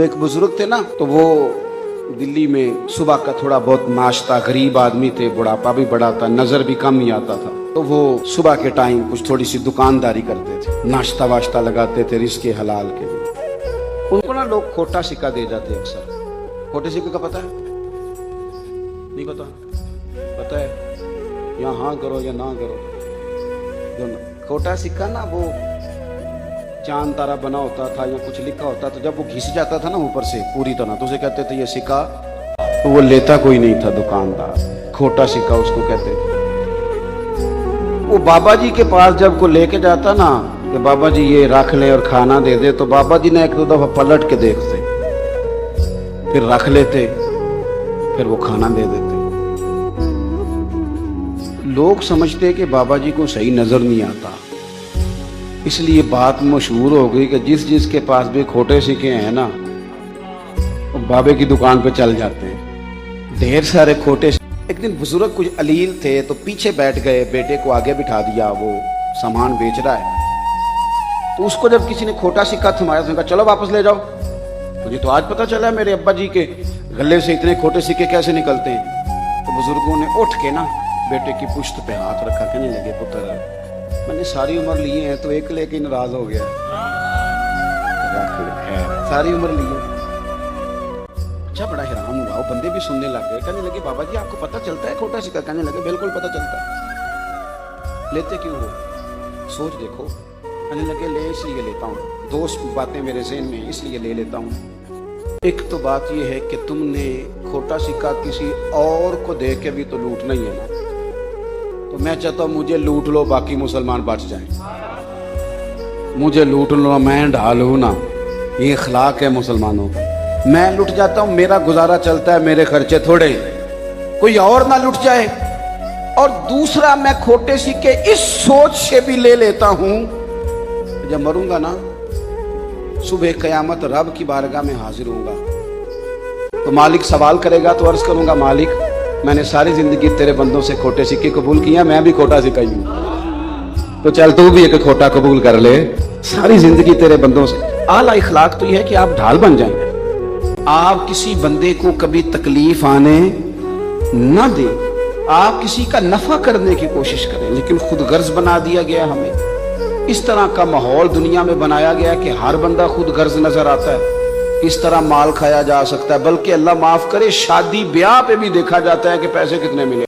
ایک बुजुर्ग थे ना, तो वो दिल्ली में सुबह का थोड़ा बहुत नाश्ता, गरीब आदमी थे, बुढ़ापा भी बड़ा था, नजर भी कम ही आता था, तो वो सुबह के टाइम कुछ थोड़ी सी दुकानदारी करते थे, नाश्ता वाश्ता लगाते थे रिज़्क़ हलाल के लिए। उनको ना लोग खोटा सिक्का दे जाते अक्सर। खोटे सिक्के का पता है? नहीं पता? पता है? या हाँ करो या ना करो। खोटा सिक्का ना वो चांद तारा बना होता था या कुछ लिखा होता था, जब वो घिस जाता था ना ऊपर से पूरी तरह, तो उसे कहते थे ये सिक्का, तो वो लेता कोई नहीं था दुकानदार, खोटा सिक्का उसको कहते थे। वो बाबा जी के पास जब को लेके जाता ना कि बाबा जी ये रख ले और खाना दे दे, तो बाबा जी ने एक दो दफा पलट के देखते, फिर रख लेते, फिर वो खाना दे देते। लोग समझते कि बाबा जी को सही नजर नहीं आता, इसलिए बात मशहूर हो गई कि जिस जिसके पास भी खोटे सिक्के हैं ना, वो बाबे की दुकान पे चल जाते हैं, ढेर सारे खोटे। एक दिन बुजुर्ग कुछ अलील थे तो पीछे बैठ गए, बेटे को आगे बिठा दिया, वो सामान बेच रहा है। तो उसको जब किसी ने खोटा सिक्का थमाया तो कहा चलो वापस ले जाओ, मुझे तो आज पता चला मेरे अब्बा जी के गले से इतने खोटे सिक्के कैसे निकलते हैं। तो बुजुर्गों ने उठ के ना बेटे की पुश्त पे हाथ रखा, कहने लगे पुत्र मैंने सारी उम्र लिए हैं, तो एक लेके नाराज हो गया, सारी उम्र लिए। अच्छा बड़ा हैरान हुआ, वो बंदे भी सुनने लग गए, कहने लगे बाबा जी आपको पता चलता है खोटा सिक्का? कहने लगे बिल्कुल पता चलता है। लेते क्यों हो? सोच देखो। कहने लगे ले इसलिए लेता हूँ, दो बातें मेरे ज़हन में इसलिए ले लेता हूँ। एक तो बात यह है कि तुमने खोटा सिक्का किसी और को दे के भी तो लूटना ही है ना, तो मैं चाहता हूँ मुझे लूट लो, बाकी मुसलमान बच जाएं। मुझे लूट लो, मैं ढालू ना, ये अखलाक है मुसलमानों का। मैं लुट जाता हूँ, मेरा गुजारा चलता है, मेरे खर्चे थोड़े, कोई और ना लुट जाए। और दूसरा मैं खोटे सिक्के इस सोच से भी ले लेता हूँ, जब मरूंगा ना सुबह क़यामत रब की बारगाह में हाजिर होऊंगा, तो मालिक सवाल करेगा तो अर्ज करूंगा मालिक मैंने सारी जिंदगी तेरे बंदों से खोटे सिक्के कबूल किया, मैं भी खोटा सिक्का ही हूं, तो चल तू भी एक खोटा कबूल कर ले। सारी जिंदगी तेरे बंदों से। आला इखलाक तो यह है कि आप ढाल बन जाएं, आप किसी बंदे को कभी तकलीफ आने न दें, आप किसी का नफा करने की कोशिश करें, लेकिन खुद गर्ज बना दिया गया हमें। इस तरह का माहौल दुनिया में बनाया गया कि हर बंदा खुद गर्ज नजर आता है, इस तरह माल खाया जा सकता है। बल्कि अल्लाह माफ करे शादी ब्याह पे भी देखा जाता है कि पैसे कितने मिले।